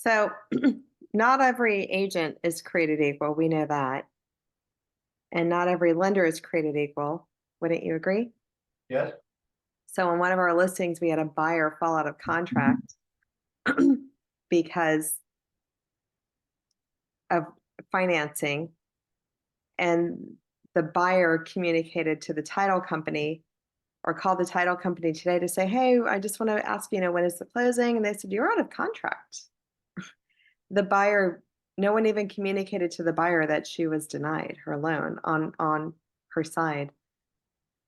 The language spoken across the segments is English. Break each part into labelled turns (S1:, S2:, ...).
S1: So not every agent is created equal. We know that. And not every lender is created equal. Wouldn't you agree?
S2: Yes.
S1: So in one of our listings, we had a buyer fall out of contract because of financing. And the buyer communicated to the title company or called the title company today to say, hey, I just want to ask, when is the closing? And they said, you're out of contract. The buyer, no one even communicated to the buyer that she was denied her loan on her side.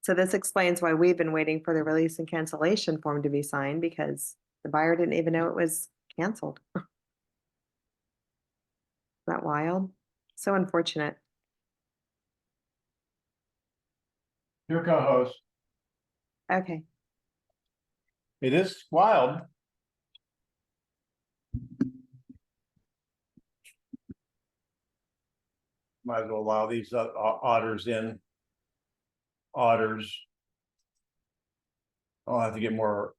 S1: So this explains why we've been waiting for the release and cancellation form to be signed, because the buyer didn't even know it was canceled. Isn't that wild? So unfortunate.
S2: Your co-host.
S1: Okay.
S2: It is wild. Might as well allow these otters in. Otters. I'll have to get more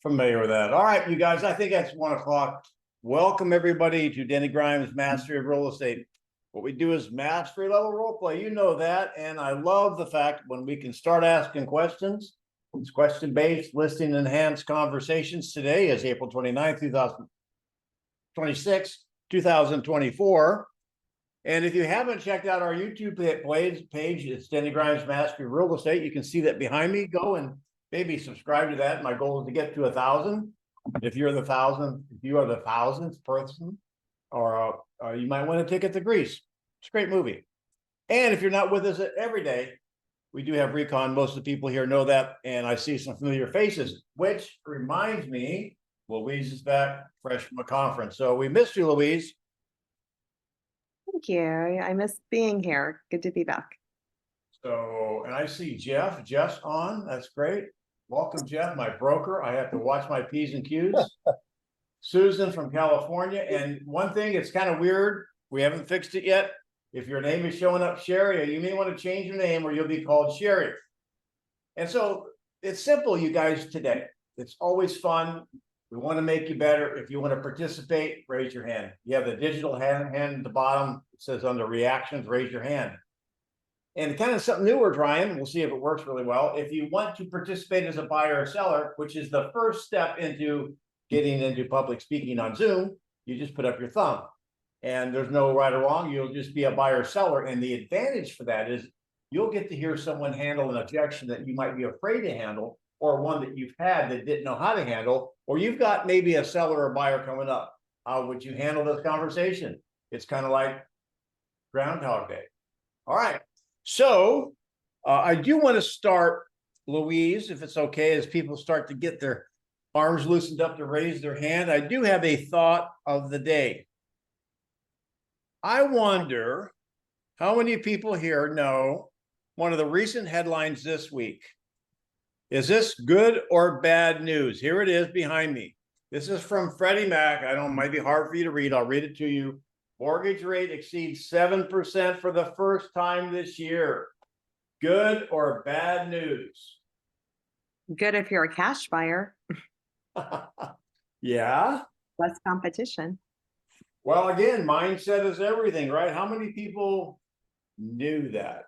S2: familiar with that. All right, you guys, I think that's 1 o'clock. Welcome everybody to Denny Grimes Mastery of Real Estate. What we do is mastery level role play. You know that. And I love the fact when we can start asking questions. It's question-based, listing enhanced conversations. Today is April 29th, 2026, 2024. And if you haven't checked out our YouTube page, it's Denny Grimes Mastery of Real Estate. You can see that behind me. Go and maybe subscribe to that. My goal is to get to 1,000. If you are the 1,000th person, or you might want a ticket to Greece. It's a great movie. And if you're not with us every day, we do have recon. Most of the people here know that. And I see some familiar faces, which reminds me, Louise is back fresh from a conference. So we missed you, Louise.
S1: Thank you. I miss being here. Good to be back.
S2: So, and I see Jeff. Jeff's on. That's great. Welcome, Jeff, my broker. I have to watch my P's and Q's. Susan from California. And one thing, it's kind of weird. We haven't fixed it yet. If your name is showing up Sherry, you may want to change your name or you'll be called Sherry. And so it's simple, you guys, today. It's always fun. We want to make you better. If you want to participate, raise your hand. You have the digital hand at the bottom. It says under reactions, raise your hand. And kind of something new we're trying. We'll see if it works really well. If you want to participate as a buyer or seller, which is the first step into getting into public speaking on Zoom, you just put up your thumb. And there's no right or wrong. You'll just be a buyer or seller. And the advantage for that is you'll get to hear someone handle an objection that you might be afraid to handle, or one that you've had that didn't know how to handle, or you've got maybe a seller or buyer coming up. How would you handle this conversation? It's kind of like Groundhog Day. All right. So I do want to start, Louise, if it's okay, as people start to get their arms loosened up to raise their hand. I do have a thought of the day. I wonder how many people here know one of the recent headlines this week. Is this good or bad news? Here it is behind me. This is from Freddie Mac. I know it might be hard for you to read. I'll read it to you. Mortgage rate exceeds 7% for the first time this year. Good or bad news?
S1: Good if you're a cash buyer.
S2: Yeah.
S1: Less competition.
S2: Well, again, mindset is everything, right? How many people knew that?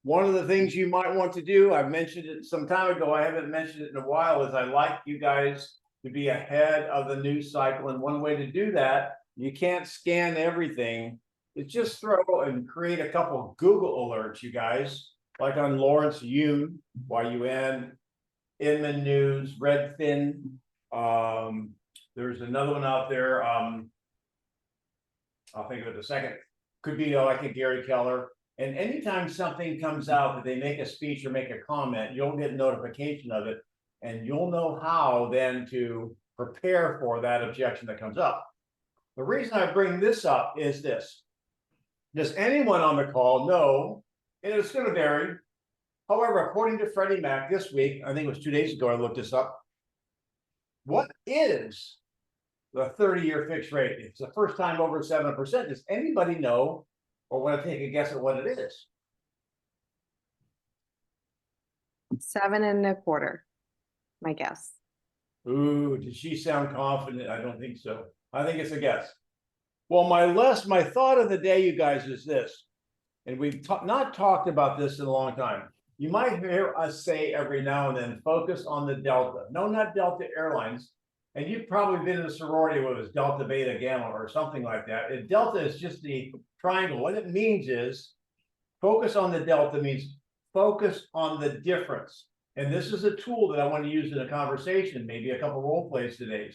S2: One of the things you might want to do, I've mentioned it some time ago, I haven't mentioned it in a while, is I like you guys to be ahead of the news cycle. And one way to do that, you can't scan everything. It's just throw and create a couple of Google alerts, you guys, like on Lawrence Yun, Y-U-N, Inman News, Redfin. There's another one out there. I'll think of it in a second. Could be like a Gary Keller. And anytime something comes out that they make a speech or make a comment, you'll get notification of it. And you'll know how then to prepare for that objection that comes up. The reason I bring this up is this. Does anyone on the call know, and it's going to vary. However, according to Freddie Mac this week, I think it was 2 days ago, I looked this up. What is the 30-year fixed rate? It's the first time over 7%. Does anybody know or want to take a guess at what it is?
S1: 7.25, my guess.
S2: Ooh, did she sound confident? I don't think so. I think it's a guess. Well, my thought of the day, you guys, is this, and we've not talked about this in a long time. You might hear us say every now and then, focus on the Delta. No, not Delta Airlines. And you've probably been in a sorority where it was Delta, Beta, Gamma, or something like that. And Delta is just the triangle. What it means is, focus on the Delta means focus on the difference. And this is a tool that I want to use in a conversation, maybe a couple role plays today.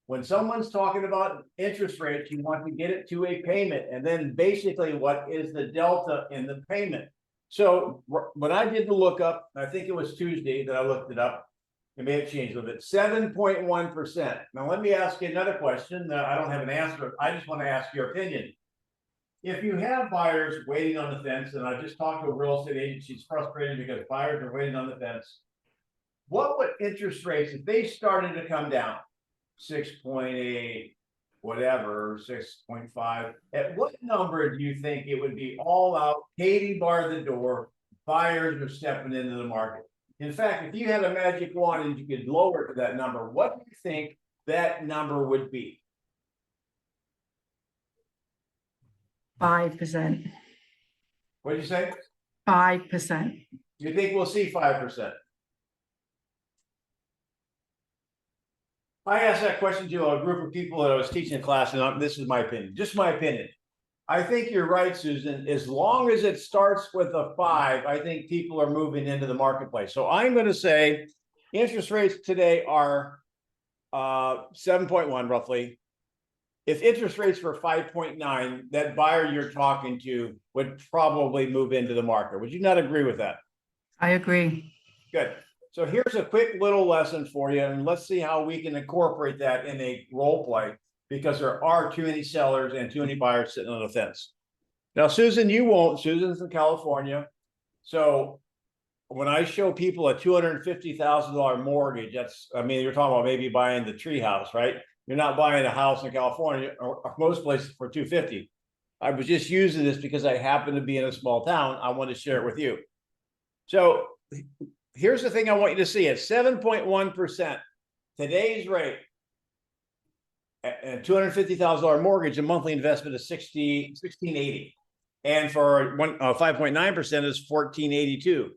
S2: When someone's talking about interest rates, you want to get it to a payment. And then basically what is the delta in the payment? So when I did the lookup, I think it was Tuesday that I looked it up. It may have changed a little bit, 7.1%. Now, let me ask you another question that I don't have an answer. I just want to ask your opinion. If you have buyers waiting on the fence, and I just talked to a real estate agent, she's frustrated because buyers are waiting on the fence. What would interest rates, if they started to come down, 6.8, whatever, 6.5, at what number do you think it would be all out, Katie bar the door, buyers are stepping into the market? In fact, if you had a magic wand and you could lower it to that number, what do you think that number would be?
S3: 5%.
S2: What did you say?
S3: 5%.
S2: You think we'll see 5%? I asked that question to a group of people that I was teaching a class, and this is my opinion, just my opinion. I think you're right, Susan. As long as it starts with a 5, I think people are moving into the marketplace. So I'm going to say interest rates today are 7.1 roughly. If interest rates were 5.9, that buyer you're talking to would probably move into the market. Would you not agree with that?
S3: I agree.
S2: Good. So here's a quick little lesson for you, and let's see how we can incorporate that in a role play, because there are too many sellers and too many buyers sitting on the fence. Now, Susan, you won't. Susan's in California. So when I show people a $250,000 mortgage, that's, I mean, you're talking about maybe buying the tree house, right? You're not buying a house in California or most places for $250,000. I was just using this because I happen to be in a small town. I want to share it with you. So here's the thing I want you to see. At 7.1%, today's rate, a $250,000 mortgage, a monthly investment is $1,680. And for 5.9% is $1,482.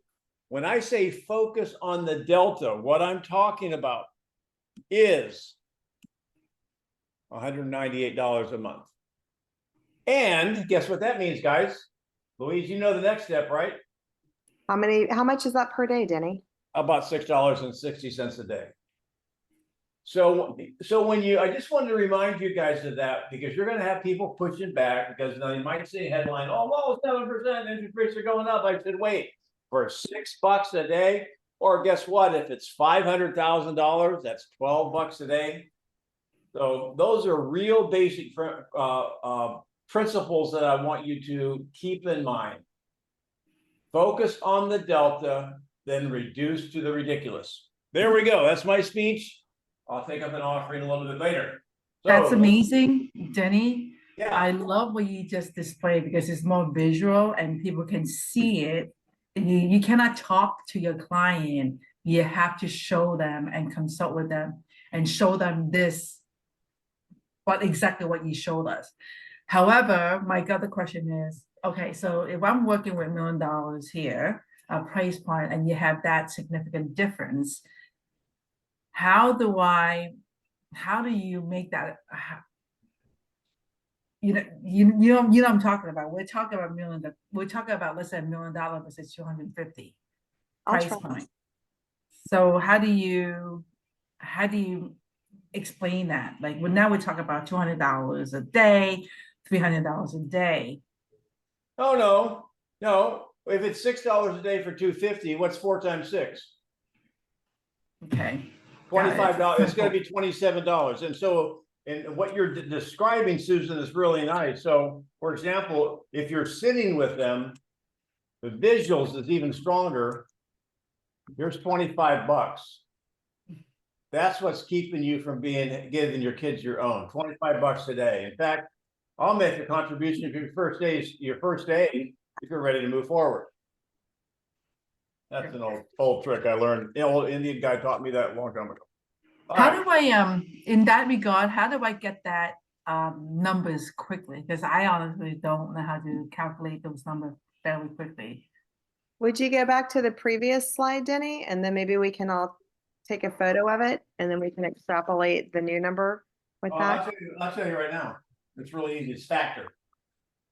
S2: When I say focus on the delta, what I'm talking about is $198 a month. And guess what that means, guys? Louise, you know the next step, right?
S1: How much is that per day, Denny?
S2: About $6.60 a day. So when I just wanted to remind you guys of that, because you're going to have people pushing back, because you might see a headline, oh, well, 7% interest rates are going up. I said, wait, for $6 a day, or guess what? If it's $500,000, that's $12 a day. So those are real basic principles that I want you to keep in mind. Focus on the delta, then reduce to the ridiculous. There we go. That's my speech. I'll take up an offering a little bit later. So,
S3: That's amazing, Denny.
S2: Yeah.
S3: I love what you just displayed because it's more visual and people can see it. You cannot talk to your client. You have to show them and consult with them and show them this, exactly what you showed us. However, my other question is, okay, so if I'm working with $1 million here, a price point, and you have that significant difference, how do you make that? You know what I'm talking about. We're talking about let's say $1 million versus 250 price point. So how do you explain that? Like, well, now we're talking about $200 a day, $300 a day.
S2: Oh no. If it's $6 a day for 250, what's 4 times 6?
S3: Okay.
S2: $25. It's going to be $27. And so, and what you're describing, Susan, is really nice. So, for example, if you're sitting with them, the visuals is even stronger. Here's $25. That's what's keeping you from giving your kids your own. $25 a day. In fact, I'll make a contribution if your first day, if you're ready to move forward. That's an old trick I learned. The old Indian guy taught me that a long time ago.
S3: How
S2: right.
S3: do I, in that regard, how do I get that, numbers quickly? Because I honestly don't know how to calculate those numbers fairly quickly.
S1: Would you go back to the previous slide, Denny? And then maybe we can all take a photo of it and then we can extrapolate the new number with that.
S2: I'll tell you right now. It's really easy. It's factor.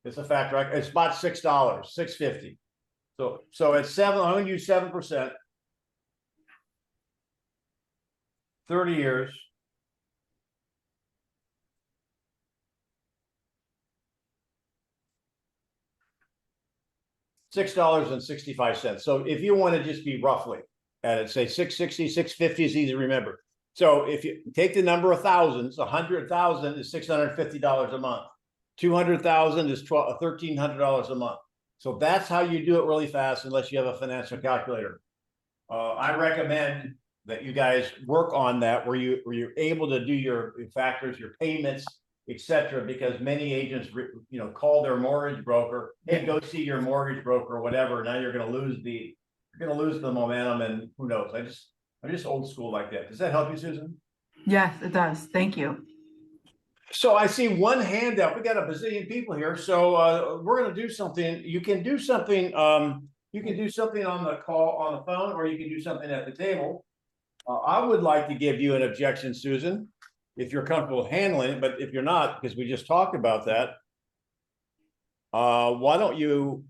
S2: It's a factor. It's about $6, $6.50. So it's seven. I'm going to use 7%. 30 years. $6.65. So if you want to just be roughly at it, say 660, 650 is easy to remember. So if you take the number of thousands, 100,000 is $650 a month. 200,000 is $1,300 a month. So that's how you do it really fast, unless you have a financial calculator. I recommend that you guys work on that, where you're able to do your factors, your payments, etc. Because many agents, call their mortgage broker, hey, go see your mortgage broker or whatever. Now you're going to lose the momentum, and who knows? I'm just old school like that. Does that help you, Susan?
S3: Yes, it does. Thank you.
S2: So I see one hand up. We got a bazillion people here, so we're going to do something. You can do something. You can do something on the call on the phone, or you can do something at the table. I would like to give you an objection, Susan, if you're comfortable handling it. But if you're not, because we just talked about that, why don't you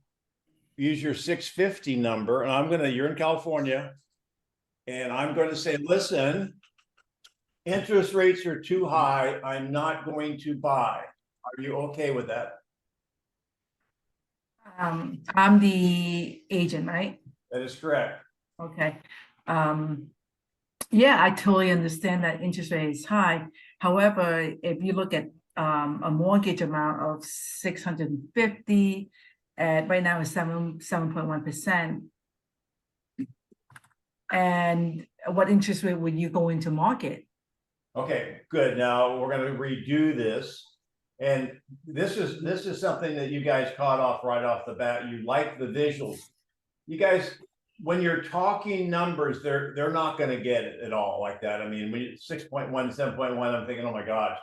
S2: use your 650 number? And you're in California, and I'm going to say, listen, interest rates are too high. I'm not going to buy. Are you okay with that?
S3: I'm the agent, right?
S2: That is correct.
S3: Okay. Yeah, I totally understand that interest rate is high. However, if you look at a mortgage amount of 650, right now is 7.1%. And what interest rate would you go into market?
S2: Okay, good. Now we're going to redo this. And this is something that you guys caught off right off the bat. You like the visuals. You guys, when you're talking numbers, they're not going to get it at all like that. I mean, when you 6.1, 7.1, I'm thinking, oh my gosh.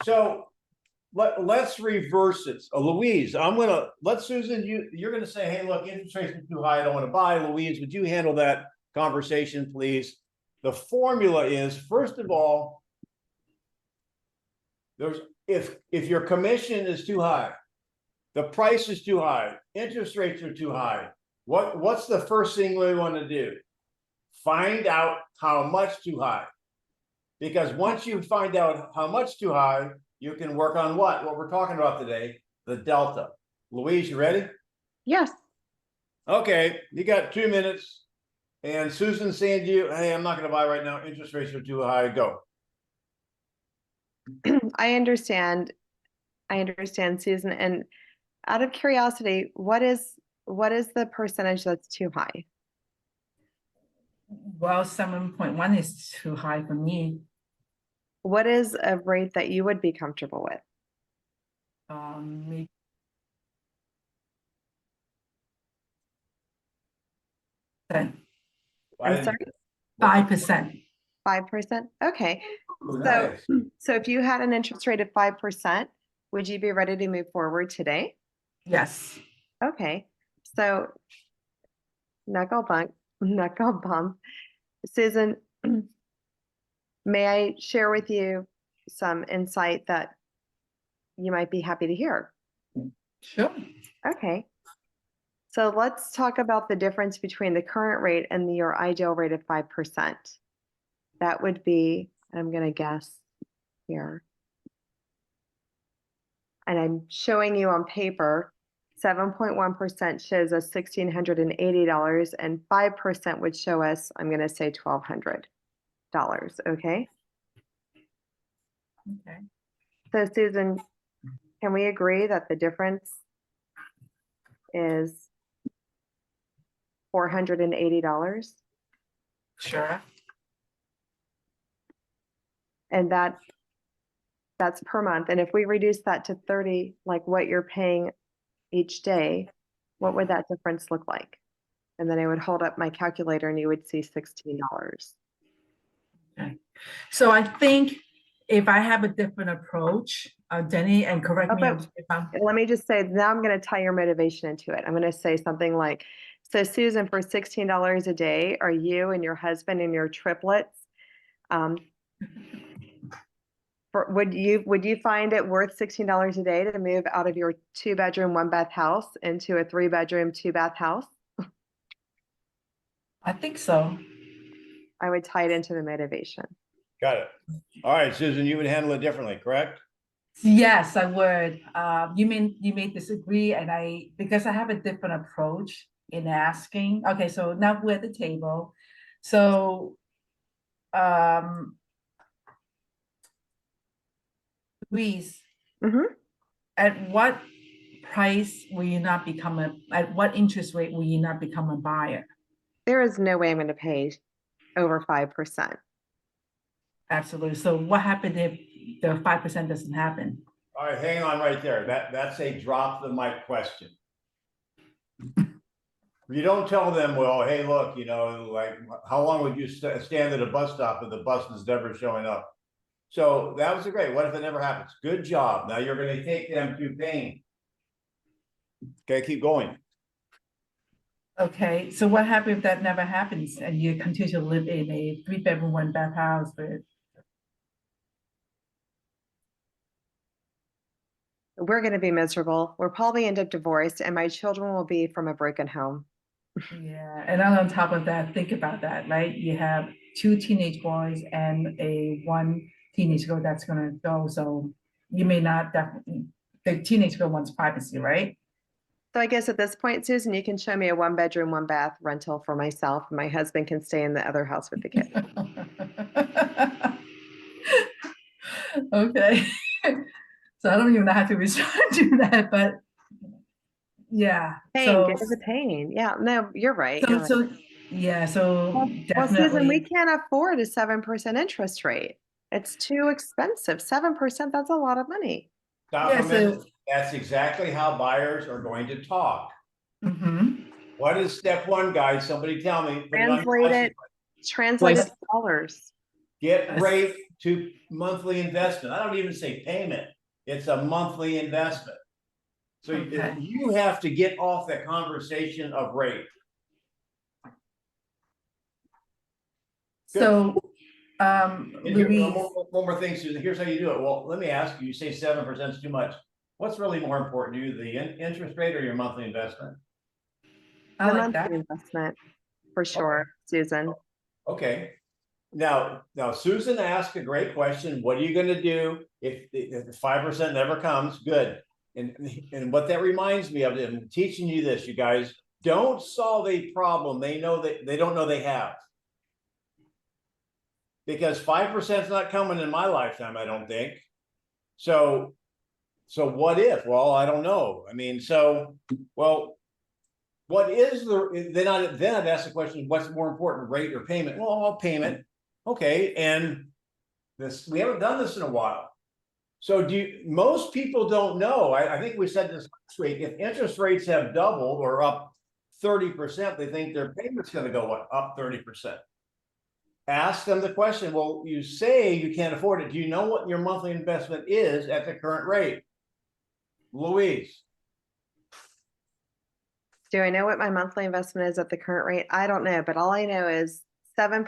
S2: So let's reverse it. Louise, let Susan, you're going to say, hey, look, interest rates are too high. I don't want to buy. Louise, would you handle that conversation, please? The formula is, first of all, if your commission is too high, the price is too high, interest rates are too high, what's the first thing we want to do? Find out how much too high. Because once you find out how much too high, you can work on what we're talking about today, the delta. Louise, you ready?
S1: Yes.
S2: Okay, you got 2 minutes. And Susan's saying to you, hey, I'm not going to buy right now. Interest rates are too high. Go.
S1: I understand, Susan. And out of curiosity, what is the percentage that's too high?
S3: Well, 7.1 is too high for me.
S1: What is a rate that you would be comfortable with?
S3: Maybe
S1: I'm sorry,
S3: 5%.
S1: 5%? Okay.
S2: Oh, nice.
S1: So if you had an interest rate of 5%, would you be ready to move forward today?
S3: Yes.
S1: Okay. So knuckle bump. Susan, may I share with you some insight that you might be happy to hear?
S3: Sure.
S1: Okay. So let's talk about the difference between the current rate and your ideal rate of 5%. That would be, I'm going to guess here. And I'm showing you on paper, 7.1% shows us $1,680 and 5% would show us, I'm going to say $1,200. Okay.
S3: Okay.
S1: So Susan, can we agree that the difference is $480?
S3: Sure.
S1: And that's per month. And if we reduce that to 30, like what you're paying each day, what would that difference look like? And then I would hold up my calculator and you would see $16.
S3: So I think if I have a different approach, Denny, and correct
S1: Oh,
S3: me
S1: but
S3: if I'm,
S1: let me just say, now I'm going to tie your motivation into it. I'm going to say something like, so Susan, for $16 a day, are you and your husband and your triplets, would you find it worth $16 a day to move out of your 2-bedroom, 1-bath house into a 3-bedroom, 2-bath house?
S3: I think so.
S1: I would tie it into the motivation.
S2: Got it. All right, Susan, you would handle it differently, correct?
S3: Yes, I would. You may disagree, and because I have a different approach in asking. Okay, so now we're at the table. So, Louise,
S1: Mhm.
S3: at what price will you not become at what interest rate will you not become a buyer?
S1: There is no way I'm going to pay over 5%.
S3: Absolutely. So what happened if the 5% doesn't happen?
S2: All right, hang on right there. That's a drop the mic question. You don't tell them, well, hey, look, like, how long would you stand at a bus stop if the bus is never showing up? So that was great. What if it never happens? Good job. Now you're going to take them to pain. Okay, keep going.
S3: Okay, so what happens if that never happens and you continue to live in a 3-bedroom, 1-bath house with?
S1: We're going to be miserable. We'll probably end up divorced, and my children will be from a broken home.
S3: Yeah, and then on top of that, think about that, right? You have 2 teenage boys and one teenage girl that's gonna go, so you may not definitely, the teenage girl wants privacy, right?
S1: So I guess at this point, Susan, you can show me a 1-bedroom, 1-bath rental for myself. And my husband can stay in the other house with the kids.
S3: Okay, so I don't even have to respond to that, but yeah,
S1: Pain,
S3: so,
S1: get to the pain. Yeah, no, you're right.
S3: so,
S1: You're right.
S3: so, yeah, so
S1: Well, Susan, we
S3: definitely.
S1: can't afford a 7% interest rate. It's too expensive. 7%, that's a lot of money.
S2: Stop
S3: Yeah,
S2: a minute.
S3: so.
S2: That's exactly how buyers are going to talk.
S3: Mhm.
S2: What is step one, guys? Somebody tell me. Put it on your
S1: Translate it to dollars.
S2: Get rate to monthly investment. I don't even say payment. It's a monthly investment. So
S3: Okay.
S2: you have to get off the conversation of rate.
S3: So,
S2: And here,
S3: Louise,
S2: one more thing, Susan. Here's how you do it. Well, let me ask you. You say 7% is too much. What's really more important to you, the interest rate or your monthly investment?
S3: I
S1: The
S3: like that.
S1: monthly investment, for sure, Susan.
S2: Okay. Now, Susan asked a great question. What are you going to do if the 5% never comes? Good. And what that reminds me of, and I'm teaching you this, you guys, don't solve a problem they don't know they have. Because 5% is not coming in my lifetime, I don't think. So what if? Well, I don't know. I mean, what is then I'd ask the question, what's more important, rate or payment? Well, payment. Okay, and we haven't done this in a while. So most people don't know. I think we said this last week. If interest rates have doubled or up 30%, they think their payment's going to go up 30%. Ask them the question. Well, you say you can't afford it. Do you know what your monthly investment is at the current rate? Louise.
S1: Do I know what my monthly investment is at the current rate? I don't know, but all I know is 7%.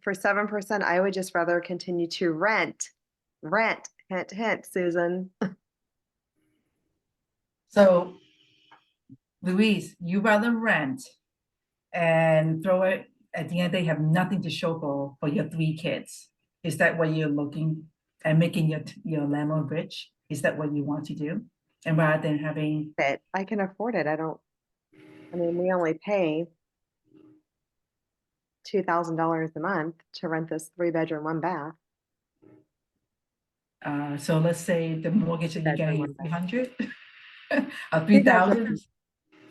S1: For 7%, I would just rather continue to rent. Hint, hint, Susan.
S3: So, Louise, you rather rent and throw it at the end, they have nothing to show for your 3 kids. Is that what you're looking and making your landlord rich? Is that what you want to do? And rather than having,
S1: It. I can afford it. We only pay $2,000 a month to rent this 3-bedroom, 1-bath.
S3: so let's say the mortgage that you're getting is 300 or
S1: 3,000.
S3: 3,000.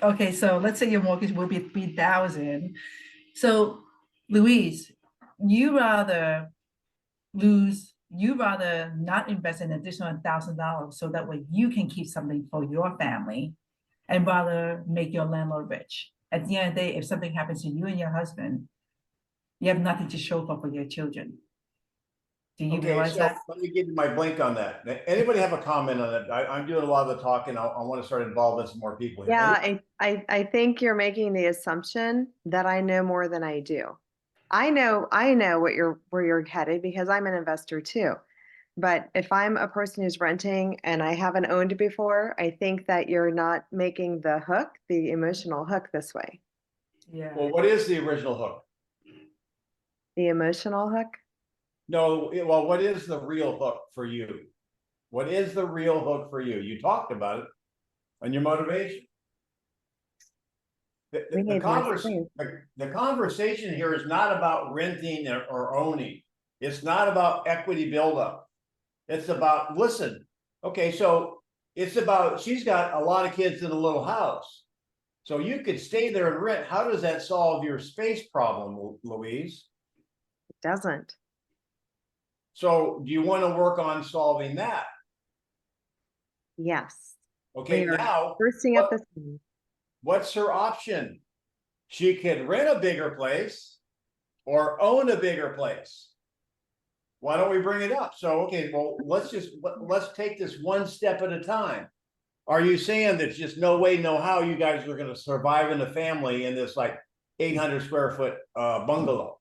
S3: Okay, so let's say your mortgage will be 3,000. So, Louise, you rather not invest an additional $1,000 so that way you can keep something for your family and rather make your landlord rich. At the end of the day, if something happens to you and your husband, you have nothing to show for your children. Do you
S2: Okay,
S3: realize
S2: so
S3: that?
S2: let me give you my blink on that. Anybody have a comment on that? I'm doing a lot of the talking. I want to start involving some more people here.
S1: Yeah, I think you're making the assumption that I know more than I do. I know where you're headed because I'm an investor too. But if I'm a person who's renting and I haven't owned before, I think that you're not making the hook, the emotional hook this way.
S3: Yeah.
S2: Well, what is the original hook?
S1: The emotional hook?
S2: No, well, what is the real hook for you? What is the real hook for you? You talked about it and your motivation.
S1: We need more space.
S2: The conversation here is not about renting or owning. It's not about equity buildup. It's about, listen, okay, so it's about, she's got a lot of kids in a little house. So you could stay there and rent. How does that solve your space problem, Louise?
S1: It doesn't.
S2: So do you want to work on solving that?
S1: Yes.
S2: Okay,
S1: We are
S2: now
S1: bursting up the seams.
S2: what's her option? She could rent a bigger place or own a bigger place. Why don't we bring it up? So, okay, well, let's take this one step at a time. Are you saying there's just no way, no how you guys are going to survive in a family in this like 800 square foot bungalow?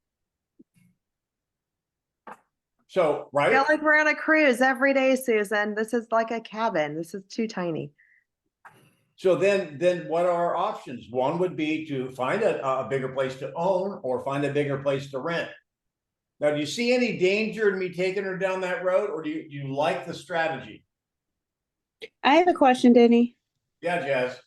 S2: So,
S1: I
S2: right?
S1: feel like we're on a cruise every day, Susan. This is like a cabin. This is too tiny.
S2: So then what are our options? One would be to find a bigger place to own or find a bigger place to rent. Now, do you see any danger in me taking her down that road, or do you like the strategy?
S4: I have a question, Denny.
S2: Yeah, Jazz.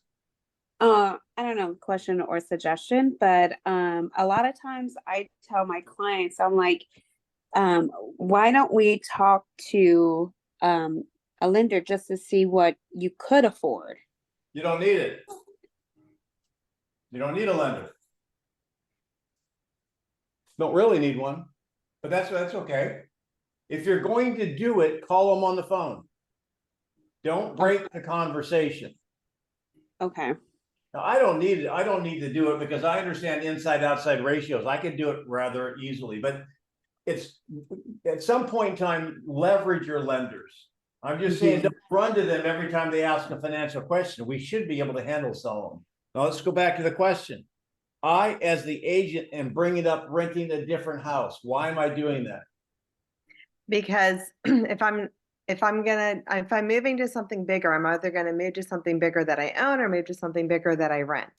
S4: I don't know, question or suggestion, but a lot of times I tell my clients, I'm like, why don't we talk to a lender just to see what you could afford?
S2: You don't need it. You don't need a lender. Don't really need one, but that's okay. If you're going to do it, call them on the phone. Don't break the conversation.
S4: Okay.
S2: Now, I don't need it. I don't need to do it because I understand inside outside ratios. I can do it rather easily, but it's at some point in time, leverage your lenders. I'm just saying, don't run to them every time they ask a financial question. We should be able to handle some of them. Now let's go back to the question. I, as the agent, am bringing up renting a different house. Why am I doing that?
S1: Because if I'm moving to something bigger, I'm either going to move to something bigger that I own or move to something bigger that I rent.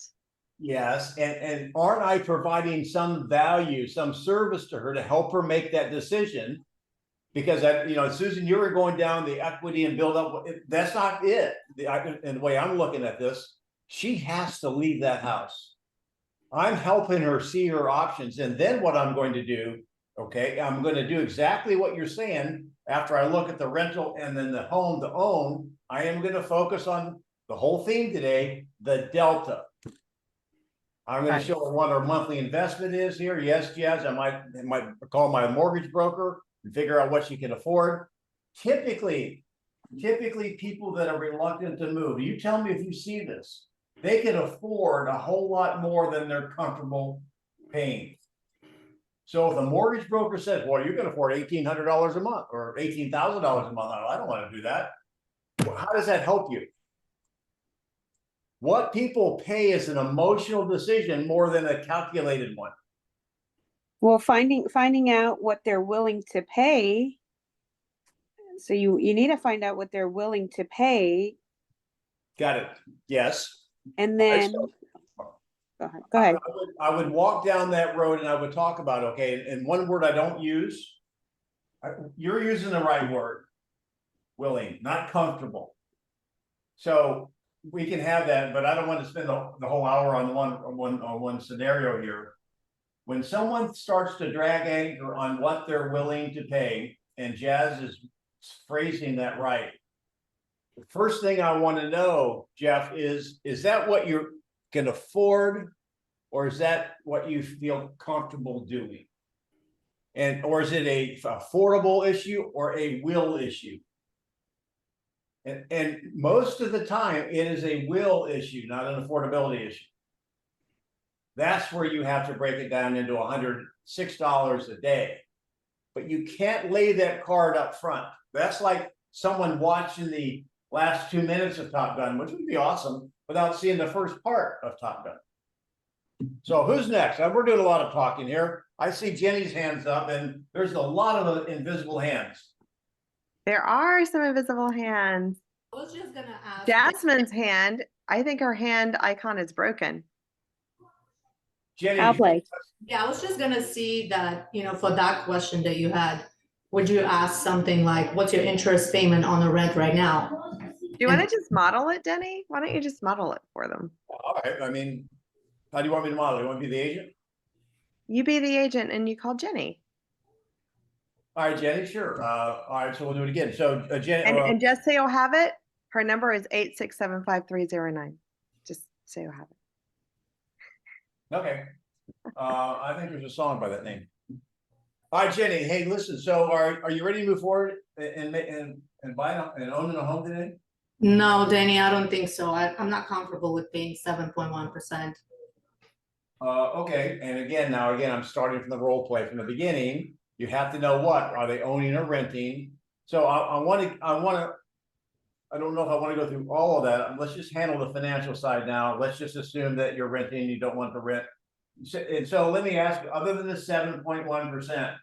S2: Yes, and aren't I providing some value, some service to her to help her make that decision? Because Susan, you were going down the equity and build up. That's not it. And the way I'm looking at this, she has to leave that house. I'm helping her see her options, and then what I'm going to do, okay, I'm going to do exactly what you're saying. After I look at the rental and then the home to own, I am going to focus on the whole theme today, the delta. I'm going to show her what her monthly investment is here. Yes, Jazz, I might call my mortgage broker and figure out what she can afford. Typically people that are reluctant to move, you tell me if you see this, they can afford a whole lot more than they're comfortable paying. So if the mortgage broker says, well, you can afford $1,800 a month or $18,000 a month, I don't want to do that. Well, how does that help you? What people pay is an emotional decision more than a calculated one.
S4: Well, finding out what they're willing to pay. So you need to find out what they're willing to pay.
S2: Got it. Yes.
S4: And then go ahead.
S2: I would walk down that road and I would talk about, okay, and one word I don't use, you're using the right word, willing, not comfortable. So we can have that, but I don't want to spend the whole hour on one scenario here. When someone starts to drag anchor on what they're willing to pay, and Jazz is phrasing that right, the first thing I want to know, Jeff, is that what you can afford, or is that what you feel comfortable doing? Or is it a affordable issue or a will issue? And most of the time it is a will issue, not an affordability issue. That's where you have to break it down into $106 a day. but you can't lay that card up front. That's like someone watching the last 2 minutes of Top Gun, which would be awesome, without seeing the first part of Top Gun. So who's next? We're doing a lot of talking here. I see Jenny's hands up, and there's a lot of invisible hands.
S1: There are some invisible hands.
S5: I was just gonna ask.
S1: Jasmine's hand, I think her hand icon is broken.
S2: Jenny,
S4: I'll play.
S5: Yeah, I was just gonna see that, for that question that you had, would you ask something like, what's your interest payment on the rent right now?
S1: Do you want to just model it, Denny? Why don't you just model it for them?
S2: all right. I mean, how do you want me to model? You want me to be the agent?
S1: You be the agent and you call Jenny.
S2: All right, Jenny, sure. All right, so we'll do it again. So Jenny,
S1: And just so you'll have it, her number is 8675309. Just so you'll have it.
S2: okay. I think there's a song by that name. All right, Jenny. Hey, listen. So are you ready to move forward and buying and owning a home today?
S5: No, Danny, I don't think so. I'm not comfortable with paying 7.1%.
S2: Okay. And again, I'm starting from the role play from the beginning. You have to know what are they owning or renting. So I don't know if I want to go through all of that. Let's just handle the financial side now. Let's just assume that you're renting. You don't want to rent. And so let me ask you, other than the 7.1%,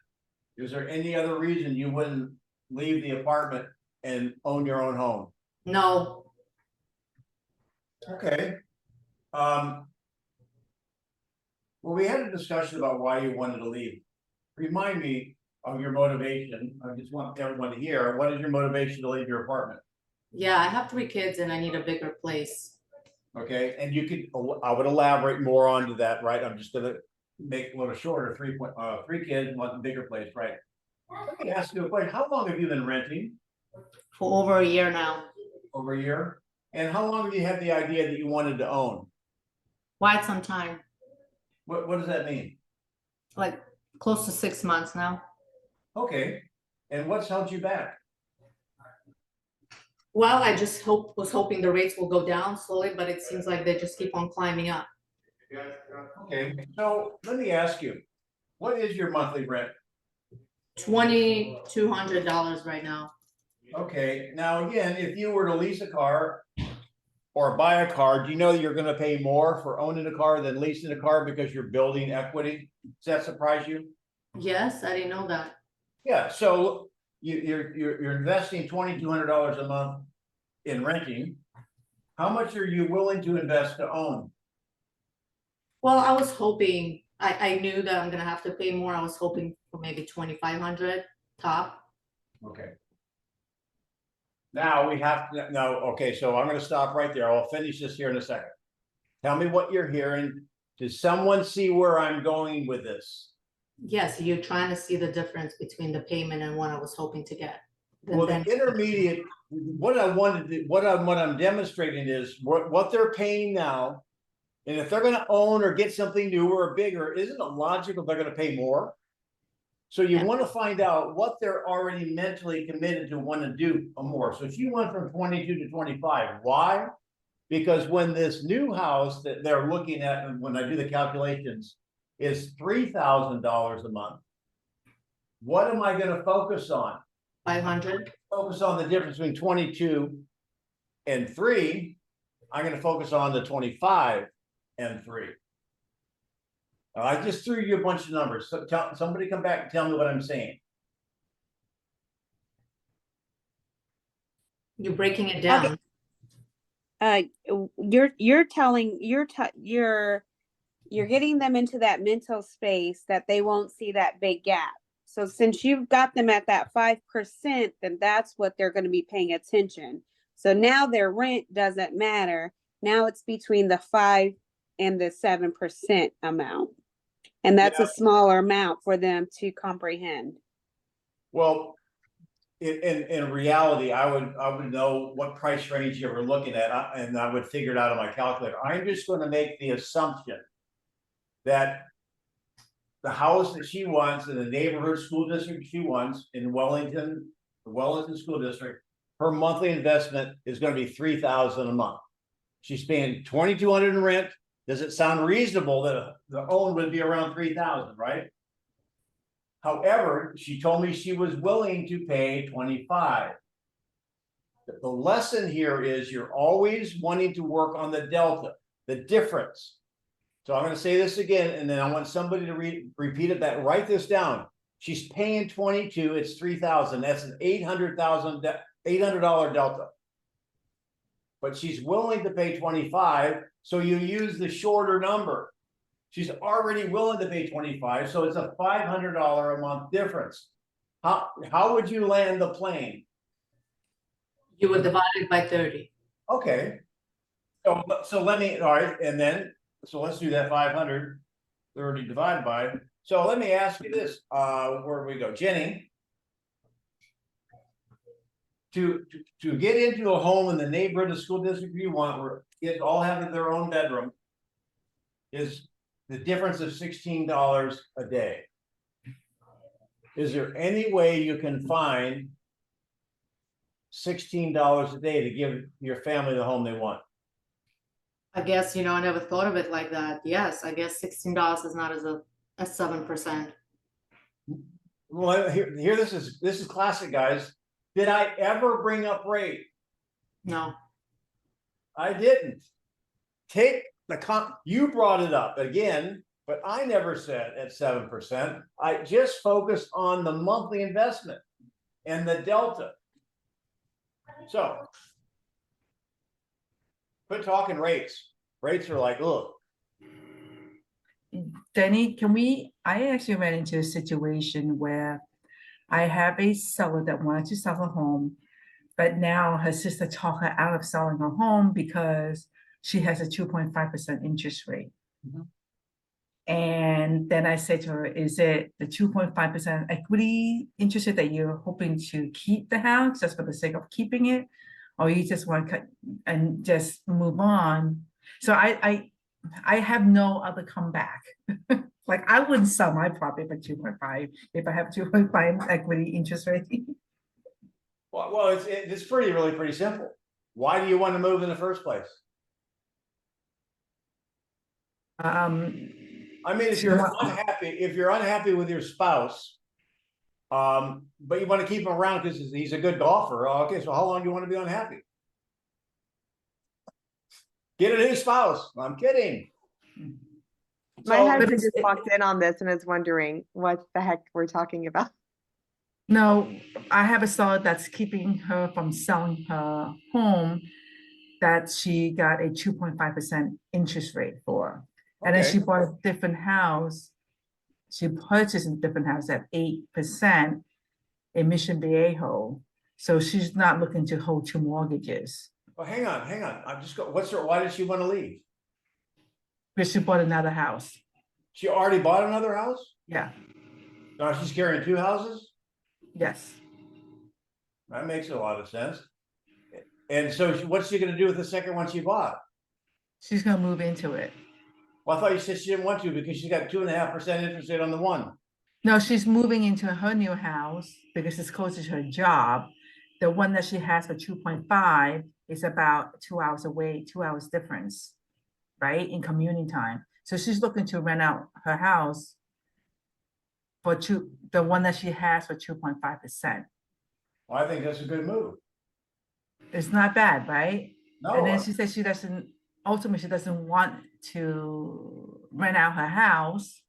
S2: is there any other reason you wouldn't leave the apartment and own your own home?
S5: No,
S2: Okay. Well, we had a discussion about why you wanted to leave. Remind me of your motivation. I just want everyone to hear. What is your motivation to leave your apartment?
S5: yeah, I have 3 kids and I need a bigger place.
S2: Okay, and you could, I would elaborate more onto that, right? I'm just gonna make it a little shorter, 3 kids, want a bigger place, right? Let me ask you a question. How long have you been renting?
S5: For over a year now.
S2: Over a year? And how long have you had the idea that you wanted to own?
S5: Quite some time,
S2: What does that mean?
S5: like close to 6 months now.
S2: Okay, and what's held you back?
S5: Well, I just was hoping the rates will go down slowly, but it seems like they just keep on climbing up.
S2: Okay, so let me ask you, what is your monthly rent?
S5: $2,200 right now.
S2: Okay, now again, if you were to lease a car or buy a car, do you know that you're gonna pay more for owning a car than leasing a car because you're building equity? Does that surprise you?
S5: Yes, I didn't know that.
S2: Yeah, so you're investing $2,200 a month in renting. How much are you willing to invest to own?
S5: Well, I was hoping, I knew that I'm gonna have to pay more. I was hoping for maybe 2,500 top.
S2: Okay. Now we have to, no, okay, so I'm gonna stop right there. I'll finish this here in a second. Tell me what you're hearing. Does someone see where I'm going with this?
S5: Yes, you're trying to see the difference between the payment and what I was hoping to get. And
S2: Well, the
S5: then-
S2: intermediate, what I'm demonstrating is what they're paying now. And if they're gonna own or get something newer or bigger, isn't it logical they're gonna pay more? So you
S5: Yeah.
S2: want to find out what they're already mentally committed to want to do more. So if you went from 22 to 25, why? Because when this new house that they're looking at, and when I do the calculations, is $3,000 a month. What am I gonna focus on?
S5: 500.
S2: Focus on the difference between 22 and 3. I'm gonna focus on the 25 and 3. I just threw you a bunch of numbers. So somebody come back and tell me what I'm saying.
S5: You're breaking it down.
S4: You're getting them into that mental space that they won't see that big gap. So since you've got them at that 5%, then that's what they're going to be paying attention. So now their rent doesn't matter. Now it's between the 5 and the 7% amount. And that's a smaller amount for them to comprehend.
S2: Well, in reality, I would know what price range you were looking at, and I would figure it out on my calculator. I'm just going to make the assumption that the house that she wants in the neighborhood school district she wants in Wellington, the Wellington School District, her monthly investment is going to be $3,000 a month. She's paying $2,200 in rent. Does it sound reasonable that the own would be around $3,000, right? However, she told me she was willing to pay 25. The lesson here is you're always wanting to work on the delta, the difference. So I'm going to say this again, and then I want somebody to repeat it. That write this down. She's paying 22. It's 3,000. That's an $800 delta. But she's willing to pay 25. So you use the shorter number. She's already willing to pay 25. So it's a $500 a month difference. How would you land the plane?
S5: You would divide it by 30.
S2: Okay. So let me, all right, and then, so let's do that 500, 30 divided by. So let me ask you this, where do we go? Jenny, to get into a home in the neighborhood, the school district you want, where kids all have their own bedroom, is the difference of $16 a day. Is there any way you can find $16 a day to give your family the home they want?
S5: I guess, I never thought of it like that. Yes, I guess $16 is not as 7%.
S2: Well, here this is classic, guys. Did I ever bring up rate?
S5: No.
S2: I didn't. Take you brought it up again, but I never said at 7%. I just focused on the monthly investment and the delta. So quit talking rates. Rates are like, look.
S3: Denny, I actually ran into a situation where I have a seller that wanted to sell her home, but now her sister talked her out of selling her home because she has a 2.5% interest rate.
S2: Mhm.
S3: And then I said to her, is it the 2.5% equity interest rate that you're hoping to keep the house just for the sake of keeping it? Or you just want to cut and just move on? So I have no other comeback. Like I wouldn't sell my property for 2.5 if I have 2.5 equity interest rate.
S2: Well, it's really pretty simple. Why do you want to move in the first place? I mean, if you're unhappy with your spouse, but you want to keep him around because he's a good golfer. Okay, so how long do you want to be unhappy? Get a new spouse. I'm kidding.
S1: My
S2: So-
S1: husband just walked in on this and is wondering what the heck we're talking about.
S3: No, I have a seller that's keeping her from selling her home that she got a 2.5% interest rate for. And then
S2: Okay.
S3: she bought a different house. She purchased a different house at 8% in Mission Viejo. So she's not looking to hold two mortgages.
S2: Well, hang on. I'm just why did she want to leave?
S3: But she bought another house.
S2: She already bought another house?
S3: Yeah,
S2: Now she's carrying two houses?
S3: yes.
S2: That makes a lot of sense. And so what's she going to do with the second one she bought?
S3: She's gonna move into it.
S2: Well, I thought you said she didn't want to because she got 2.5% interest rate on the one.
S3: No, she's moving into her new house because it's closer to her job. The one that she has for 2.5 is about 2 hours away, 2 hours difference, right, in commuting time. So she's looking to rent out her house for the one that she has for 2.5%.
S2: Well, I think that's a good move.
S3: It's not bad, right?
S2: No,
S3: And then she said ultimately she doesn't want to rent out her house.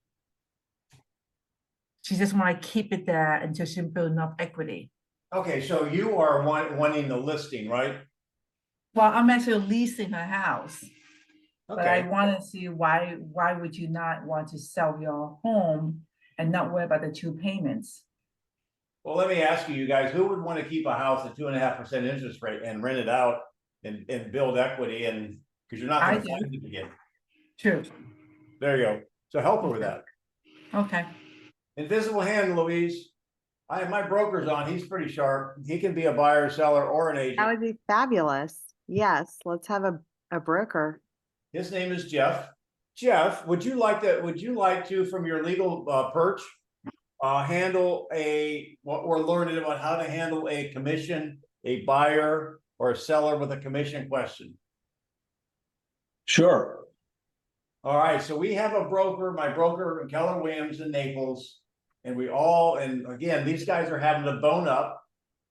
S3: She just want to keep it there until she builds enough equity.
S2: okay, so you are wanting the listing, right?
S3: Well, I'm actually leasing her house, but I
S2: Okay,
S3: want to see why would you not want to sell your home and not worry about the two payments?
S2: well, let me ask you guys, who would want to keep a house at 2.5% interest rate and rent it out and build equity and because you're not
S3: I
S2: going to
S3: do.
S2: find it again.
S3: True.
S2: There you go. So help her with that.
S3: Okay.
S2: Invisible hand, Louise. I have my broker's on. He's pretty sharp. He can be a buyer, seller, or an agent.
S1: That would be fabulous. Yes, let's have a broker.
S2: His name is Jeff. Jeff, would you like to, from your legal perch, handle what we're learning about how to handle a commission, a buyer or a seller with a commission question?
S6: Sure.
S2: All right, so we have a broker, my broker, Keller Williams in Naples, And and again, these guys are having to bone up.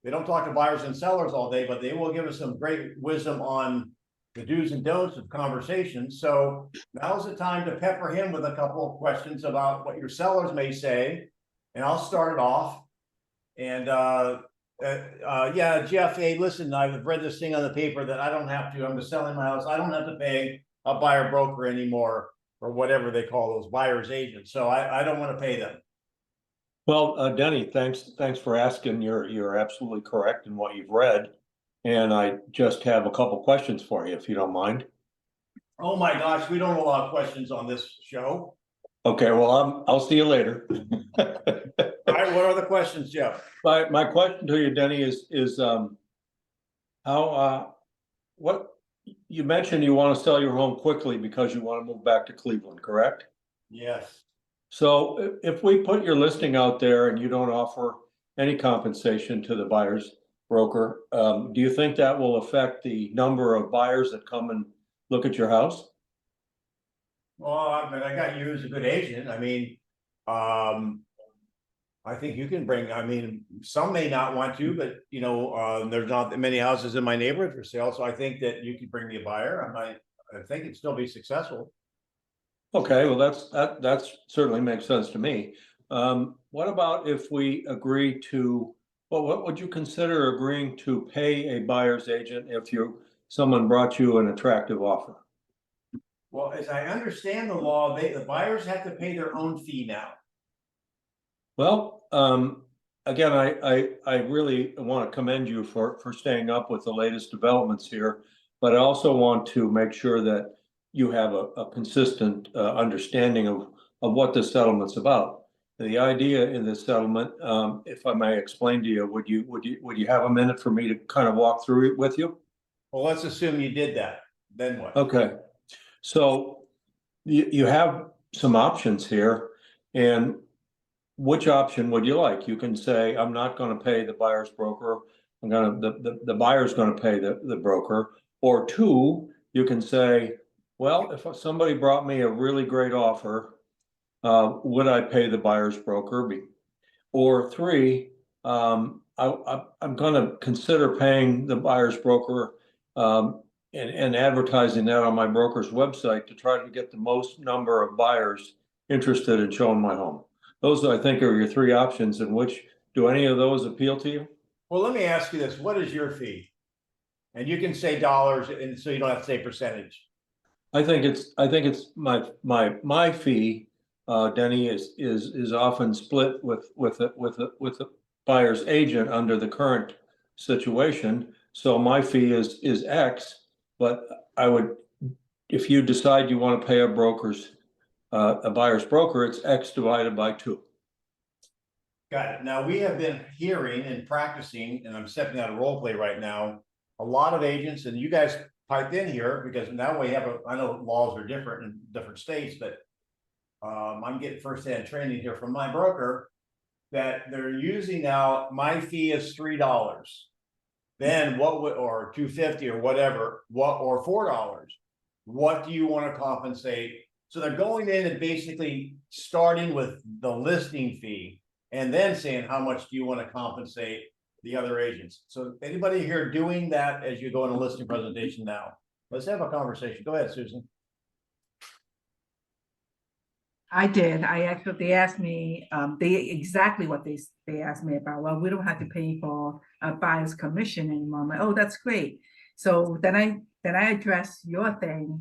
S2: They don't talk to buyers and sellers all day, but they will give us some great wisdom on the do's and don'ts of conversation. So now's the time to pepper him with a couple of questions about what your sellers may say. And I'll start it off. And yeah, Jeff, hey, listen, I've read this thing on the paper that I don't have to, I'm just selling my house. I don't have to pay a buyer broker anymore, or whatever they call those buyer's agents. So I don't want to pay them.
S6: Well, Denny, thanks for asking. You're absolutely correct in what you've read. And I just have a couple questions for you, if you don't mind.
S2: Oh my gosh, we don't allow questions on this show.
S6: Okay, well, I'll see you later.
S2: All right, what are the questions, Jeff?
S6: My question to you, Denny, is what you mentioned you want to sell your home quickly because you want to move back to Cleveland, correct?
S2: Yes.
S6: So if we put your listing out there and you don't offer any compensation to the buyer's broker, do you think that will affect the number of buyers that come and look at your house?
S2: Well, I mean, I got you as a good agent. I mean, I think you can bring, I mean, some may not want to, but you know, there's not that many houses in my neighborhood for sale. So I think that you could bring me a buyer. I think it'd still be successful.
S6: Okay, well, that's certainly makes sense to me. What about if we agree to, well, what would you consider agreeing to pay a buyer's agent if someone brought you an attractive offer?
S2: Well, as I understand the law, the buyers have to pay their own fee now.
S6: Well, again, I really want to commend you for staying up with the latest developments here, but I also want to make sure that you have a consistent understanding of what the settlement's about. The idea in this settlement, if I may explain to you, would you have a minute for me to kind of walk through it with you?
S2: Well, let's assume you did that. Then what?
S6: Okay, so you have some options here, and which option would you like? You can say, I'm not going to pay the buyer's broker. The buyer's going to pay the broker. Or two, you can say, well, if somebody brought me a really great offer, would I pay the buyer's broker? Or three, I'm going to consider paying the buyer's broker and advertising that on my broker's website to try to get the most number of buyers interested in showing my home. Those, I think, are your three options. And do any of those appeal to you?
S2: Well, let me ask you this. What is your fee? And you can say dollars, and so you don't have to say percentage.
S6: I think it's my fee, Denny, is often split with the buyer's agent under the current situation. So my fee is X, but if you decide you want to pay a buyer's broker, it's X divided by 2.
S2: Got it. Now, we have been hearing and practicing, and I'm stepping out of role play right now, a lot of agents, and you guys pipe in here because now we have I know laws are different in different states, but I'm getting firsthand training here from my broker that they're using now, my fee is $3. Then or $2.50 or whatever, or $4. What do you want to compensate? So they're going in and basically starting with the listing fee and then saying, how much do you want to compensate the other agents? So anybody here doing that as you go in a listing presentation now? Let's have a conversation. Go ahead, Susan.
S3: I did. They asked me, exactly what they asked me about. Well, we don't have to pay for a buyer's commission anymore. I'm like, oh, that's great. So then I addressed your thing.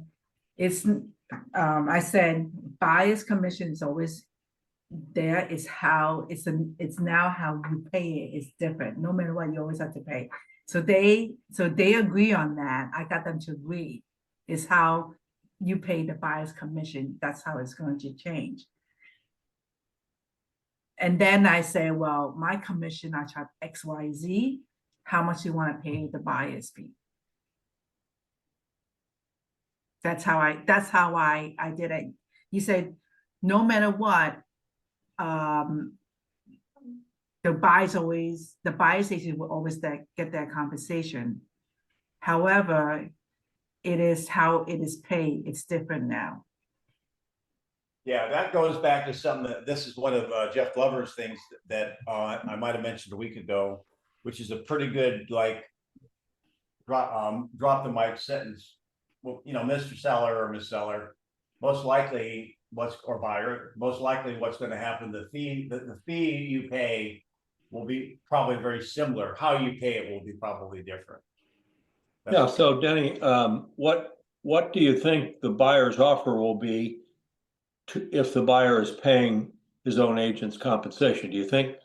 S3: I said buyer's commission is always there. It's now how you pay it. It's different. No matter what, you always have to pay. So they agree on that. I got them to agree. Is how you pay the buyer's commission. That's how it's going to change. And then I say, well, my commission, I charge XYZ. How much you want to pay the buyer's fee? That's how I did it. You said, no matter what, the buyer's agent will always get that compensation. However, it is how it is paid. It's different now.
S2: Yeah, that goes back to something that, this is one of Jeff Glover's things that I might have mentioned a week ago, which is a pretty good, like, drop the mic sentence. Well, you know, Mr. Seller or Miss Seller, most likely or buyer, most likely what's going to happen, the fee you pay will be probably very similar. How you pay it will be probably different.
S6: Yeah, so Denny, what do you think the buyer's offer will be if the buyer is paying his own agent's compensation? Do you think,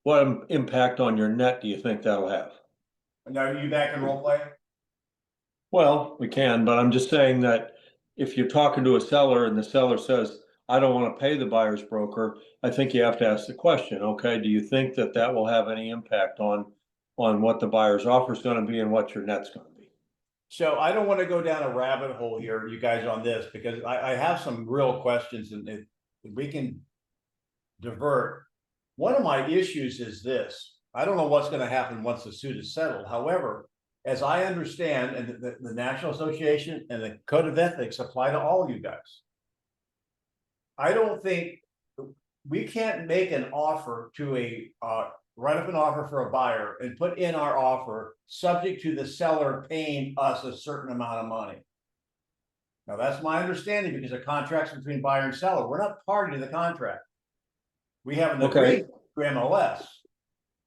S6: what impact on your net do you think that'll have?
S2: Now, are you back in role play?
S6: Well, we can, but I'm just saying that if you're talking to a seller and the seller says, I don't want to pay the buyer's broker, I think you have to ask the question, okay, do you think that that will have any impact on what the buyer's offer is going to be and what your net's going to be?
S2: So I don't want to go down a rabbit hole here, you guys, on this, because I have some real questions, and if we can divert. One of my issues is this. I don't know what's going to happen once the suit is settled. However, as I understand, and the National Association and the Code of Ethics apply to all of you guys. I don't think we can't make an offer to write up an offer for a buyer and put in our offer subject to the seller paying us a certain amount of money. Now, that's my understanding because of contracts between buyer and seller. We're not party to the contract. We have an agreement through MLS.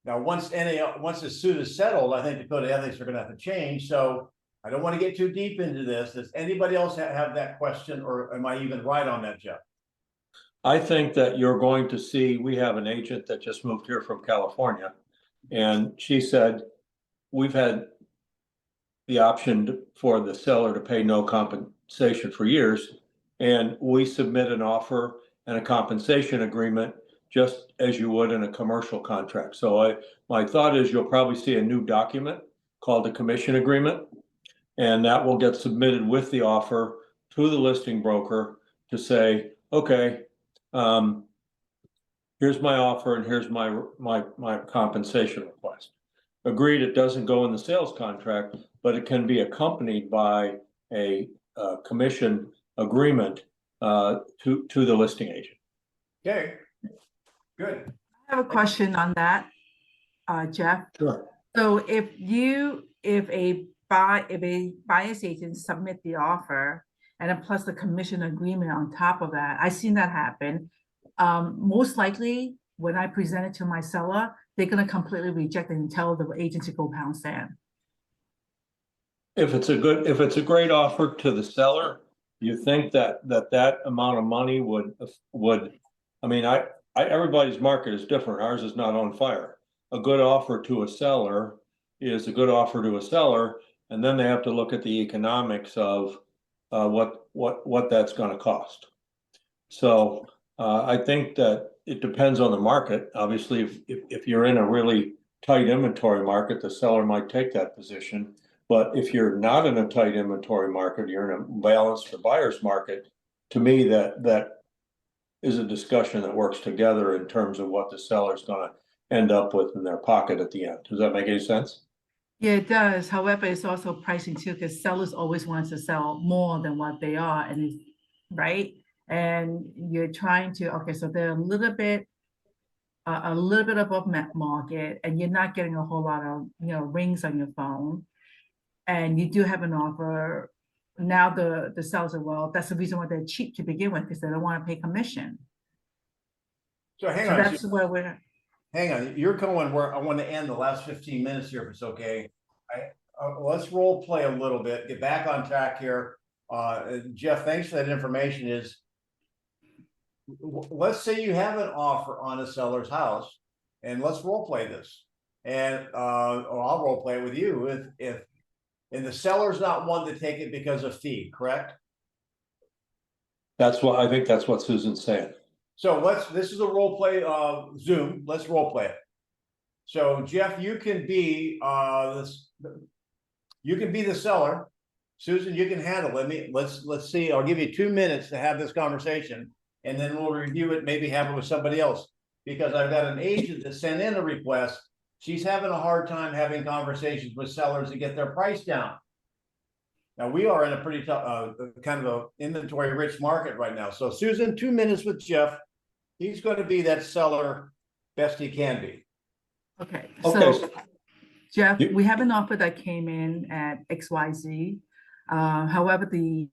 S2: Now, once the suit is settled, I think the Code of Ethics are going to have to change. So I don't want to get too deep into this. Does anybody else have that question, or am I even right on that, Jeff?
S6: I think that you're going to see, we have an agent that just moved here from California, and she said, we've had the option for the seller to pay no compensation for years, and we submit an offer and a compensation agreement just as you would in a commercial contract. So my thought is you'll probably see a new document called a commission agreement, and that will get submitted with the offer to the listing broker to say, okay, here's my offer and here's my compensation request. Agreed, it doesn't go in the sales contract, but it can be accompanied by a commission agreement to the listing agent.
S2: Okay, good.
S3: I have a question on that, Jeff.
S6: Sure.
S3: So if a buyer's agent submit the offer and then plus the commission agreement on top of that, I've seen that happen. Most likely when I present it to my seller, they're gonna completely reject it and tell the agent to go pound sand.
S6: If it's a great offer to the seller, you think that amount of money would, I mean, everybody's market is different. Ours is not on fire. A good offer to a seller is a good offer to a seller, and then they have to look at the economics of what that's going to cost. So I think that it depends on the market. Obviously, if you're in a really tight inventory market, the seller might take that position. But if you're not in a tight inventory market, you're in a balanced for buyer's market, to me, that is a discussion that works together in terms of what the seller's going to end up with in their pocket at the end. Does that make any sense?
S3: Yeah, it does. However, it's also pricing too, because sellers always want to sell more than what they are, and right? And you're trying to, okay, so they're a little bit above market, and you're not getting a whole lot of rings on your phone, and you do have an offer. Now the sellers are, well, that's the reason why they're cheap to begin with, because they don't want to pay commission.
S2: So hang
S3: So
S2: on.
S3: that's where we're.
S2: Hang on, you're going where I want to end the last 15 minutes here, if it's okay. Let's role play a little bit, get back on track here. Jeff, thanks for that information. Let's say you have an offer on a seller's house, and let's role play this. And or I'll role play it with you. And the seller's not one to take it because of fee, correct?
S6: I think that's what Susan's saying.
S2: So this is a role play Zoom. Let's role play it. So Jeff, you can be the seller. Susan, you can handle it. Let's see. I'll give you 2 minutes to have this conversation, and then we'll review it, maybe have it with somebody else. Because I've got an agent that sent in a request. She's having a hard time having conversations with sellers to get their price down. Now, we are in a pretty tough, kind of a inventory rich market right now. So Susan, 2 minutes with Jeff. He's going to be that seller best he can be.
S3: Okay,
S6: Okay,
S3: so Jeff,
S6: You-
S3: we have an offer that came in at XYZ. However, the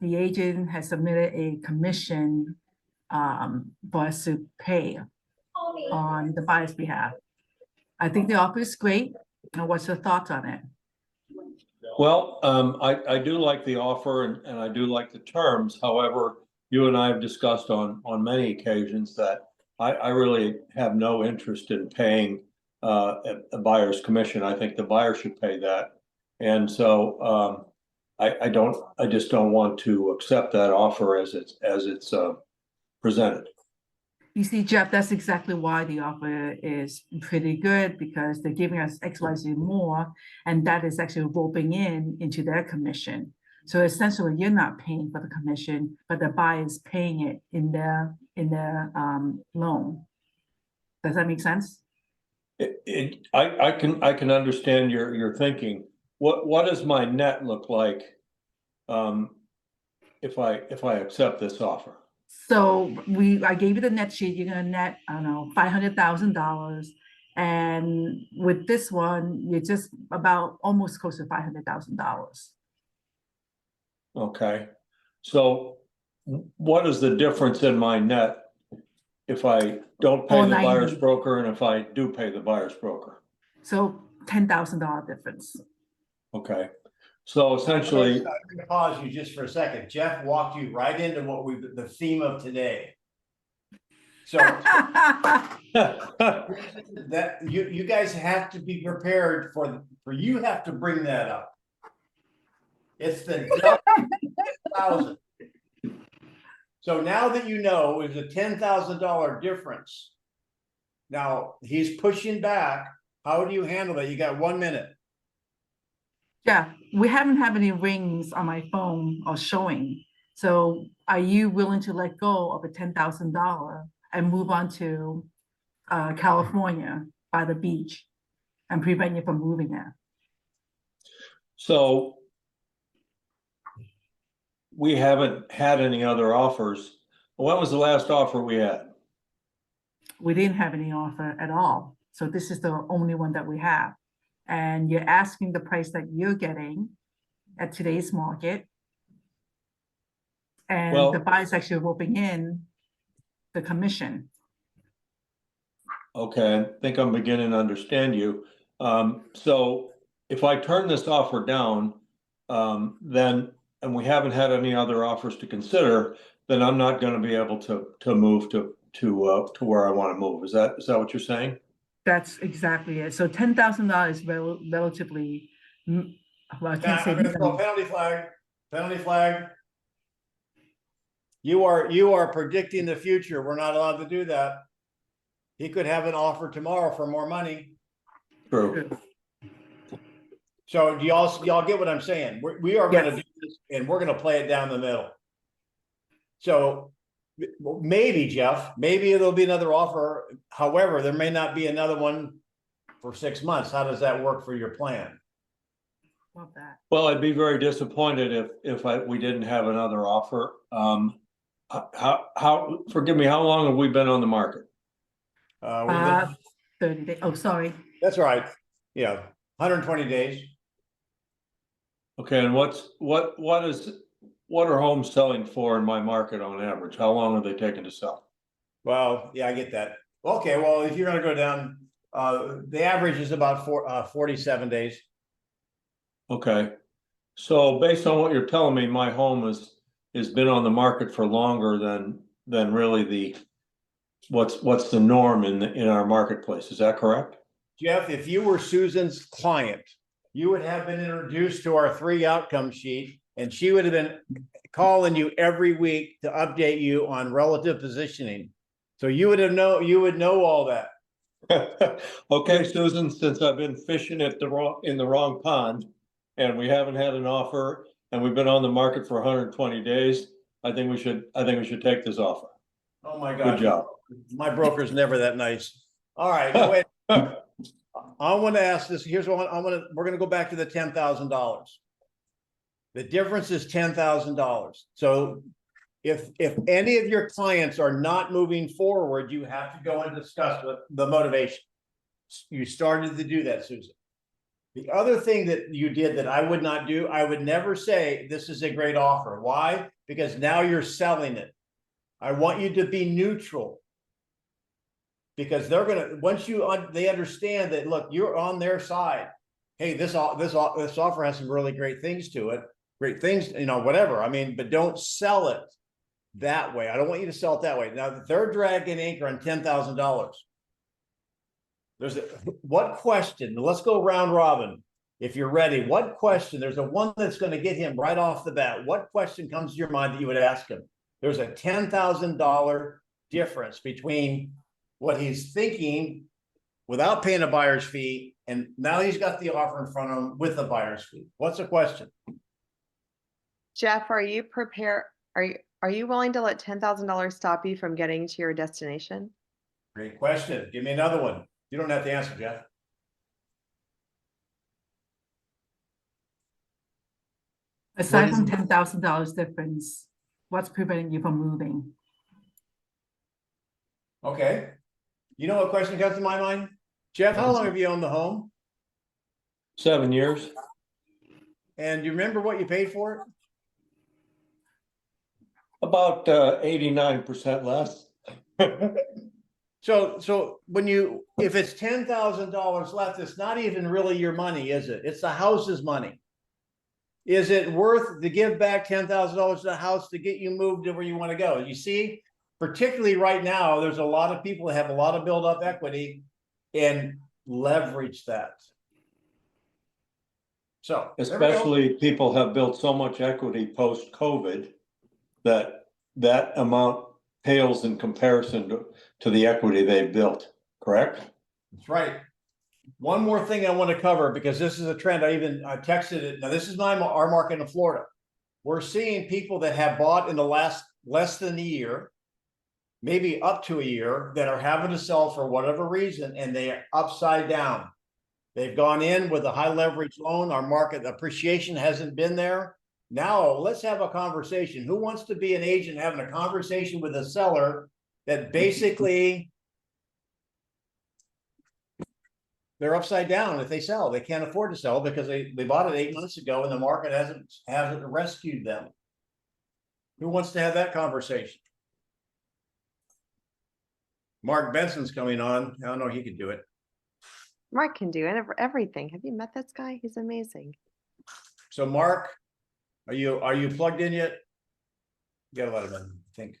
S3: agent has submitted a commission for us to pay on the buyer's behalf. I think the offer is great. Now, what's your thoughts on it?
S6: Well, I do like the offer and I do like the terms. However, you and I have discussed on many occasions that I really have no interest in paying a buyer's commission. I think the buyer should pay that. And so I just don't want to accept that offer as it's presented.
S3: You see, Jeff, that's exactly why the offer is pretty good, because they're giving us XYZ more, and that is actually roping into their commission. So essentially, you're not paying for the commission, but the buyer is paying it in their loan. Does that make sense?
S6: I can understand your thinking. What does my net look like if I accept this offer?
S3: So I gave you the net sheet, you're gonna net, I don't know, $500,000. And with this one, you're just about almost close to $500,000.
S6: Okay, so what is the difference in my net if I don't pay the buyer's
S3: 490.
S6: broker and if I do pay the buyer's broker?
S3: So $10,000 difference.
S6: Okay, so essentially,
S2: I'm going to pause you just for a second. Jeff walked you right into what the theme of today. So that you guys have to be prepared for you have to bring that up. It's the 10,000. So now that you know it's a $10,000 difference. Now he's pushing back. How do you handle that? You got 1 minute.
S3: Yeah, we haven't had any rings on my phone or showing. So are you willing to let go of a $10,000 and move on to California by the beach and prevent you from moving there?
S6: so we haven't had any other offers. When was the last offer we had?
S3: We didn't have any offer at all. So this is the only one that we have. And you're asking the price that you're getting at today's market. And
S6: Well-
S3: the buyer's actually roping in the commission.
S6: Okay, I think I'm beginning to understand you. So if I turn this offer down, then, and we haven't had any other offers to consider, then I'm not gonna be able to move to where I wanna move. Is that what you're saying?
S3: That's exactly it. So $10,000 is relatively, well, I
S2: I'm
S3: can't say.
S2: going to throw a penalty flag. Penalty flag. You are predicting the future. We're not allowed to do that. He could have an offer tomorrow for more money.
S6: True.
S2: So do y'all get what I'm saying? We are going to
S3: Yes.
S2: do this and we're going to play it down the middle. So maybe, Jeff, maybe there'll be another offer. However, there may not be another one for 6 months. How does that work for your plan?
S3: Love that.
S6: Well, I'd be very disappointed if we didn't have another offer. Forgive me, how long have we been on the market?
S2: We've been-
S3: 30 days. Oh, sorry.
S2: That's right. Yeah, 120 days.
S6: Okay, and what are homes selling for in my market on average? How long are they taking to sell?
S2: Well, yeah, I get that. Okay, well, if you're gonna go down, the average is about 47 days.
S6: Okay, so based on what you're telling me, my home has been on the market for longer than really what's the norm in our marketplace. Is that correct?
S2: Jeff, if you were Susan's client, you would have been introduced to our 3 outcome sheet, and she would have been calling you every week to update you on relative positioning. So you would know all that.
S6: Okay, Susan, since I've been fishing in the wrong pond and we haven't had an offer and we've been on the market for 120 days, I think we should take this offer.
S2: Oh my God.
S6: Good job.
S2: My broker's never that nice. All right, now wait. I want to ask this. Here's what we're going to go back to the $10,000. The difference is $10,000. So if any of your clients are not moving forward, you have to go and discuss the motivation. You started to do that, Susan. The other thing that you did that I would not do, I would never say this is a great offer. Why? Because now you're selling it. I want you to be neutral. Because they're gonna, once they understand that, look, you're on their side. Hey, this offer has some really great things to it. Great things, whatever. I mean, but don't sell it that way. I don't want you to sell it that way. Now, they're dragging anchor on $10,000. What question? Let's go round robin. If you're ready, what question? There's a one that's going to get him right off the bat. What question comes to your mind that you would ask him? There's a $10,000 difference between what he's thinking without paying a buyer's fee, and now he's got the offer in front of him with the buyer's fee. What's the question?
S1: Jeff, are you prepared? Are you willing to let $10,000 stop you from getting to your destination?
S2: Great question. Give me another one. You don't have to answer, Jeff.
S3: Aside from $10,000 difference, what's preventing you from moving?
S2: Okay. You know what question comes to my mind? Jeff, how long have you owned the home?
S6: 7 years.
S2: And do you remember what you paid for it?
S6: About 89% less.
S2: So when if it's $10,000 left, it's not even really your money, is it? It's the house's money. Is it worth to give back $10,000 to the house to get you moved to where you want to go? You see, particularly right now, there's a lot of people that have a lot of build up equity and leverage that. So
S6: Especially people have built so much equity post-COVID that amount pales in comparison to the equity they've built, correct?
S2: That's right. One more thing I want to cover, because this is a trend. I texted it. Now, this is our market in Florida. We're seeing people that have bought in the last less than a year, maybe up to a year, that are having to sell for whatever reason, and they are upside down. They've gone in with a high leverage loan. Our market appreciation hasn't been there. Now let's have a conversation. Who wants to be an agent having a conversation with a seller that basically they're upside down if they sell? They can't afford to sell because they bought it 8 months ago and the market hasn't rescued them. Who wants to have that conversation? Mark Benson's coming on. I don't know, he could do it.
S1: Mark can do everything. Have you met this guy? He's amazing.
S2: So Mark, are you plugged in yet? You gotta let him in, I think.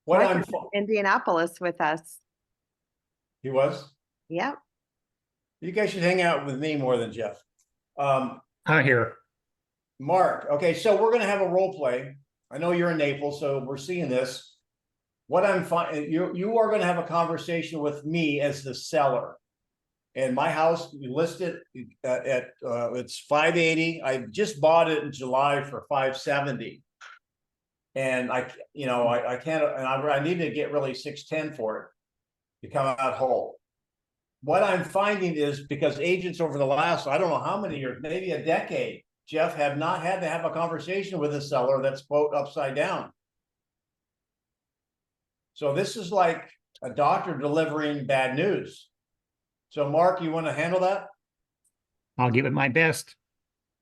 S2: What
S1: Mark
S2: I'm
S1: was in Indianapolis with us.
S2: He was?
S1: Yep.
S2: You guys should hang out with me more than Jeff.
S7: I'm here.
S2: Mark, okay, so we're gonna have a role play. I know you're in Naples, so we're seeing this. What I'm finding, you are gonna have a conversation with me as the seller. And my house, we listed at it's 580. I just bought it in July for 570. And I can't, and I need to get really 610 for it to come out whole. What I'm finding is, because agents over the last, I don't know how many years, maybe a decade, Jeff, have not had to have a conversation with a seller that's quote upside down. So this is like a doctor delivering bad news. So Mark, you want to handle that?
S7: I'll give it my best.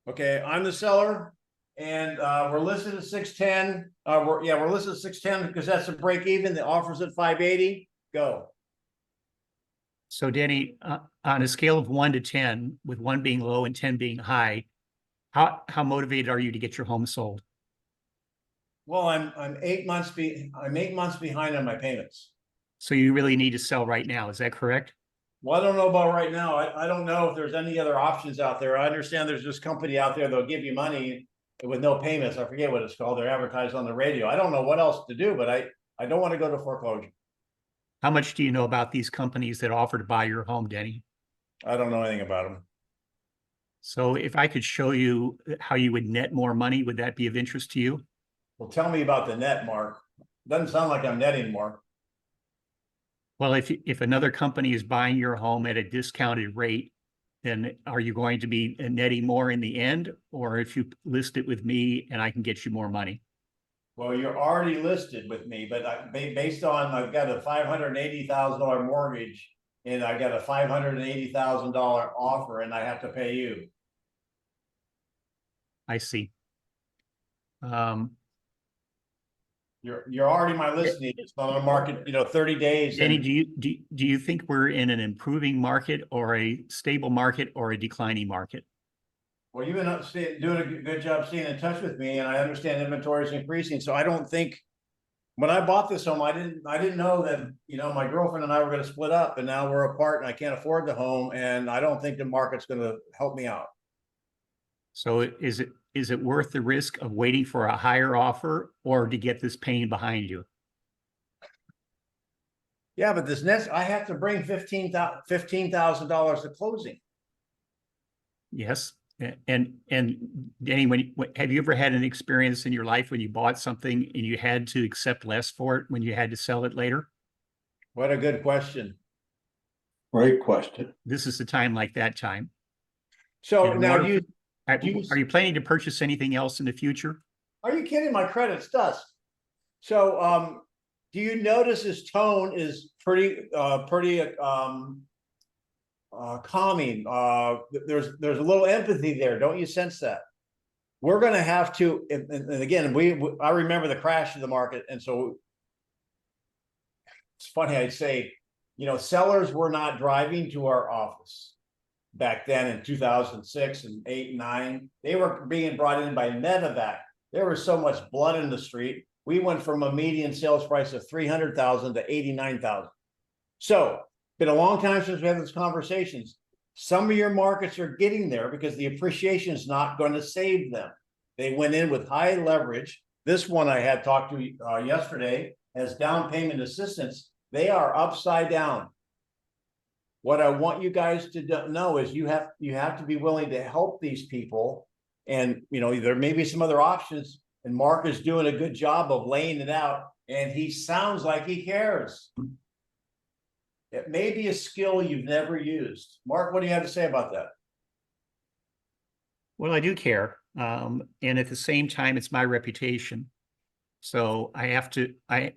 S2: Okay, I'm the seller, and we're listed at 610. We're listed at 610 because that's a break even. The offer's at 580. Go.
S7: So Denny, on a scale of 1 to 10, with 1 being low and 10 being high, how motivated are you to get your home sold?
S2: Well, I'm 8 months behind on my payments.
S7: So you really need to sell right now. Is that correct?
S2: Well, I don't know about right now. I don't know if there's any other options out there. I understand there's this company out there that'll give you money with no payments. I forget what it's called. They're advertised on the radio. I don't know what else to do, but I don't want to go to foreclosure.
S7: How much do you know about these companies that offer to buy your home, Denny?
S2: I don't know anything about them.
S7: So if I could show you how you would net more money, would that be of interest to you?
S2: Well, tell me about the net, Mark. Doesn't sound like I'm netting more.
S7: Well, if another company is buying your home at a discounted rate, then are you going to be netting more in the end? Or if you list it with me and I can get you more money?
S2: Well, you're already listed with me, but based on, I've got a $580,000 mortgage and I got a $580,000 offer and I have to pay you.
S7: I see.
S2: You're already my listing. It's on the market, 30 days.
S7: Denny,
S2: and-
S7: do you think we're in an improving market or a stable market or a declining market?
S2: Well, you've been doing a good job staying in touch with me, and I understand inventory is increasing. So I don't think when I bought this home, I didn't know that my girlfriend and I were going to split up, and now we're apart, and I can't afford the home, and I don't think the market's going to help me out.
S7: So is it worth the risk of waiting for a higher offer or to get this pain behind you?
S2: Yeah, but this next, I have to bring $15,000 to closing.
S7: Yes. And Denny, have you ever had an experience in your life when you bought something and you had to accept less for it when you had to sell it later?
S2: What a good question.
S6: Great question.
S7: This is the time like that time.
S2: So
S7: In
S2: now
S7: order
S2: are
S7: are you planning to purchase anything else in the future?
S2: you kidding? My credit's dust. So, do you notice his tone is pretty calming? There's a little empathy there. Don't you sense that? We're going to have to, and again, I remember the crash of the market. And so it's funny, I'd say, sellers were not driving to our office back then in 2006 and 8 and 9. They were being brought in by medevac. There was so much blood in the street. We went from a median sales price of 300,000 to 89,000. So been a long time since we had these conversations. Some of your markets are getting there because the appreciation is not going to save them. They went in with high leverage. This one I had talked to yesterday has down payment assistance. They are upside down. What I want you guys to know is you have to be willing to help these people. And there may be some other options, and Mark is doing a good job of laying it out, and he sounds like he cares. It may be a skill you've never used. Mark, what do you have to say about that?
S7: Well, I do care. And at the same time, it's my reputation. So I have to,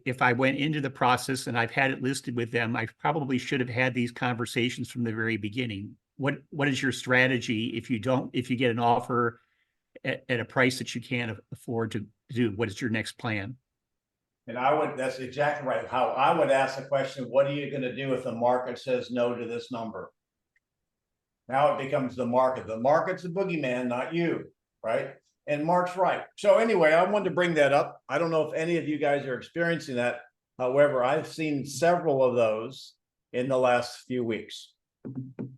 S7: if I went into the process and I've had it listed with them, I probably should have had these conversations from the very beginning. What is your strategy if you get an offer at a price that you can't afford to do? What is your next plan?
S2: And that's exactly right. How I would ask the question, what are you going to do if the market says no to this number? Now it becomes the market. The market's the boogeyman, not you, right? And Mark's right. So anyway, I wanted to bring that up. I don't know if any of you guys are experiencing that. However, I've seen several of those in the last few weeks.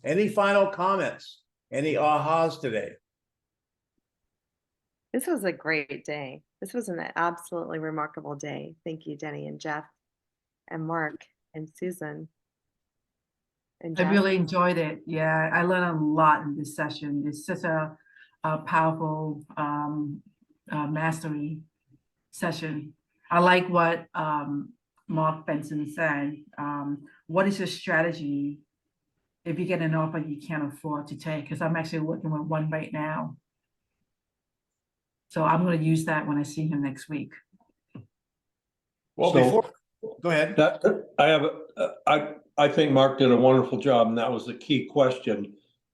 S2: Any final comments? Any ahas today?
S1: This was a great day. This was an absolutely remarkable day. Thank you, Denny and Jeff and Mark and Susan. And
S3: I
S1: Jeff.
S3: really enjoyed it. Yeah, I learned a lot in this session. It's such a powerful mastery session. I like what Mark Benson said. What is your strategy if you get an offer you can't afford to take? Because I'm actually working with one right now. So I'm going to use that when I see him next week.
S2: Well,
S6: So-
S2: go ahead.
S6: I think Mark did a wonderful job, and that was the key question.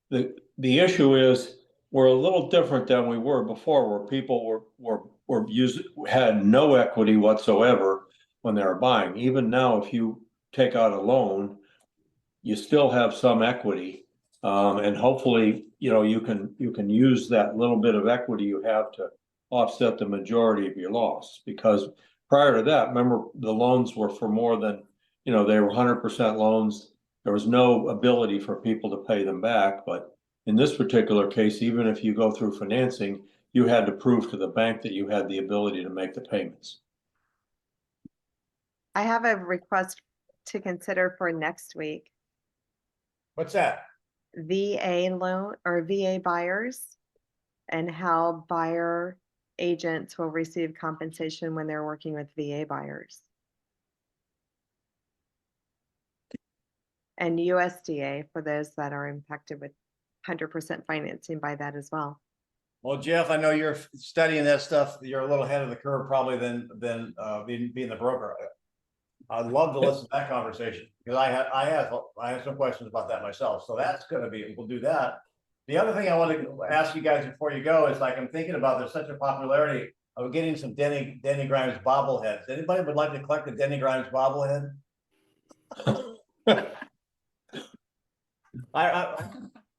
S6: The issue is we're a little different than we were before, where people had no equity whatsoever when they were buying. Even now, if you take out a loan, you still have some equity, and hopefully, you can use that little bit of equity you have to offset the majority of your loss. Because prior to that, remember, the loans were for more than, they were 100% loans. There was no ability for people to pay them back. But in this particular case, even if you go through financing, you had to prove to the bank that you had the ability to make the payments.
S1: I have a request to consider for next week.
S2: What's that?
S1: VA loan or VA buyers and how buyer agents will receive compensation when they're working with VA buyers. And USDA for those that are impacted with 100% financing by that as well.
S2: Well, Jeff, I know you're studying that stuff. You're a little ahead of the curve probably than being the broker. I'd love to listen to that conversation because I have some questions about that myself. So that's going to be, we'll do that. The other thing I want to ask you guys before you go is like, I'm thinking about, there's such a popularity of getting some Denny Grimes bobbleheads. Anybody would like to collect a Denny Grimes bobblehead?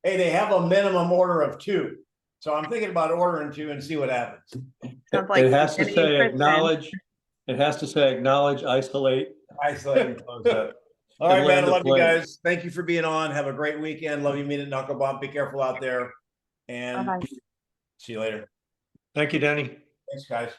S2: Hey, they have a minimum order of 2. So I'm thinking about ordering 2 and see what happens.
S1: Sounds like
S6: It has to
S1: Denny
S6: say
S1: Christian.
S6: acknowledge, it has to say acknowledge, isolate.
S2: Isolate and close that. All right,
S6: And
S2: man. I
S6: land the
S2: love you
S6: plane.
S2: guys. Thank you for being on. Have a great weekend. Love you, mean it, knuckle bump. Be careful out there. And
S1: Bye-bye.
S2: see you later.
S6: Thank you, Denny.
S2: Thanks, guys.